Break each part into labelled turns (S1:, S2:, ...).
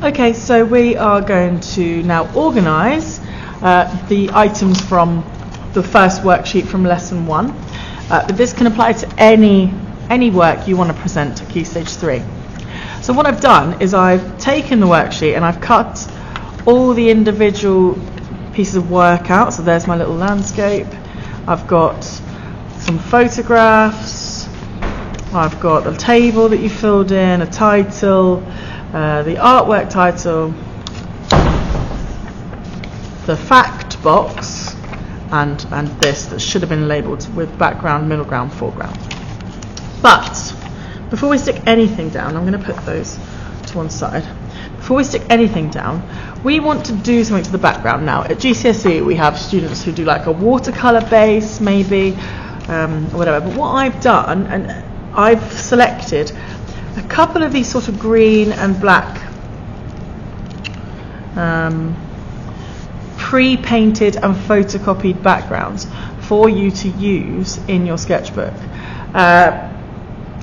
S1: Okay, so we are going to now organise the items from the first worksheet from lesson 1. But this can apply to any work you want to present at Key Stage 3. So what I've done is I've taken the worksheet and I've cut all the individual pieces of work out. So there's my little landscape. I've got some photographs. I've got a table that you filled in, a title, the artwork title, the fact box, and this that should have been labelled with background, middle ground, foreground. But before we stick anything down, I'm going to put those to one side. Before we stick anything down, we want to do something to the background. Now at GCSE we have students who do like a watercolour base maybe, or whatever. But what I've done, and I've selected a couple of these sort of green and black pre-painted and photocopied backgrounds for you to use in your sketchbook.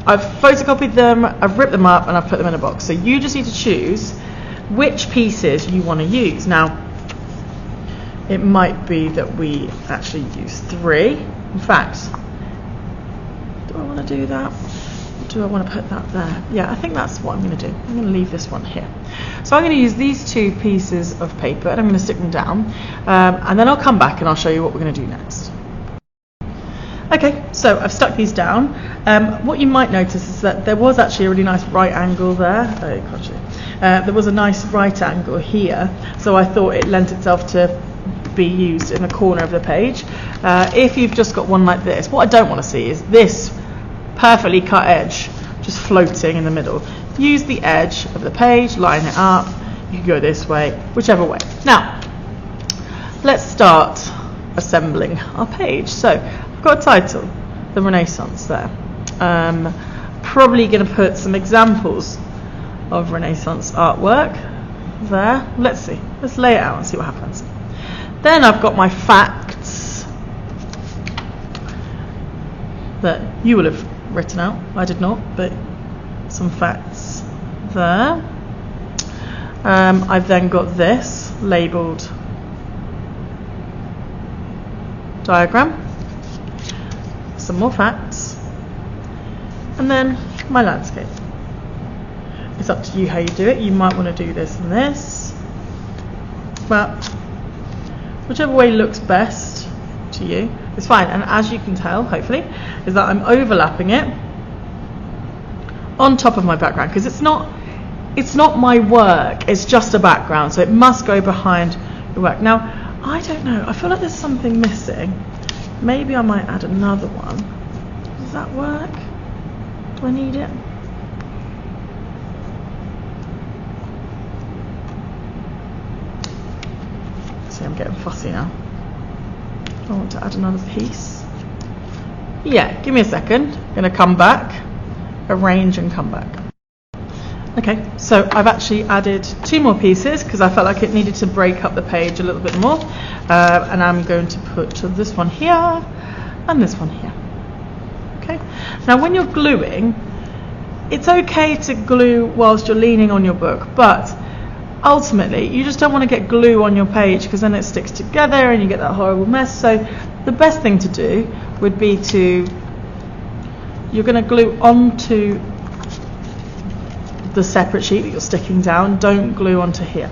S1: I've photocopied them, I've ripped them up, and I've put them in a box. So you just need to choose which pieces you want to use. Now, it might be that we actually use 3. In fact, do I want to do that? Or do I want to put that there? Yeah, I think that's what I'm going to do. I'm going to leave this one here. So I'm going to use these 2 pieces of paper and I'm going to stick them down. And then I'll come back and I'll show you what we're going to do next. Okay, so I've stuck these down. What you might notice is that there was actually a really nice right angle there. Oh, you can't see. There was a nice right angle here, so I thought it lent itself to be used in the corner of the page. If you've just got one like this, what I don't want to see is this perfectly cut edge just floating in the middle. Use the edge of the page, line it up. You can go this way, whichever way. Now, let's start assembling our page. So I've got a title, The Renaissance there. Probably going to put some examples of Renaissance artwork there. Let's see. Let's lay it out and see what happens. Then I've got my facts that you will have written out. I did not, but some facts there. I've then got this labelled diagram, some more facts, and then my landscape. It's up to you how you do it. You might want to do this and this, but whichever way looks best to you is fine. And as you can tell, hopefully, is that I'm overlapping it on top of my background, because it's not my work, it's just a background, so it must go behind the work. Now, I don't know, I feel like there's something missing. Maybe I might add another one. Does that work? Do I need it? See, I'm getting fussy now. I want to add another piece. Yeah, give me a second. I'm going to come back, arrange and come back. Okay, so I've actually added 2 more pieces because I felt like it needed to break up the page a little bit more. And I'm going to put this one here and this one here. Okay, now when you're gluing, it's okay to glue whilst you're leaning on your book, but ultimately you just don't want to get glue on your page because then it sticks together and you get that horrible mess. So the best thing to do would be you're going to glue onto the separate sheet that you're sticking down. Don't glue onto here.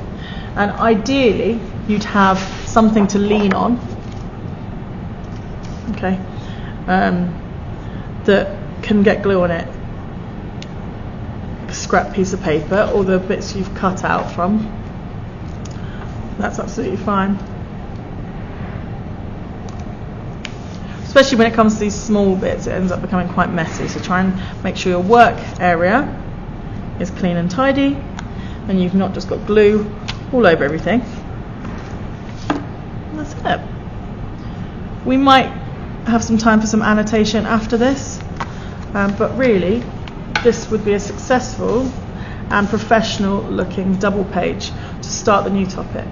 S1: And ideally you'd have something to lean on, okay, that can get glue on it, a scrap piece of paper or the bits you've cut out from. That's absolutely fine, especially when it comes to these small bits. It ends up becoming quite messy, so try and make sure your work area is clean and tidy and you've not just got glue all over everything. And that's it. We might have some time for some annotation after this, but really this would be a successful and professional looking double page to start the new topic.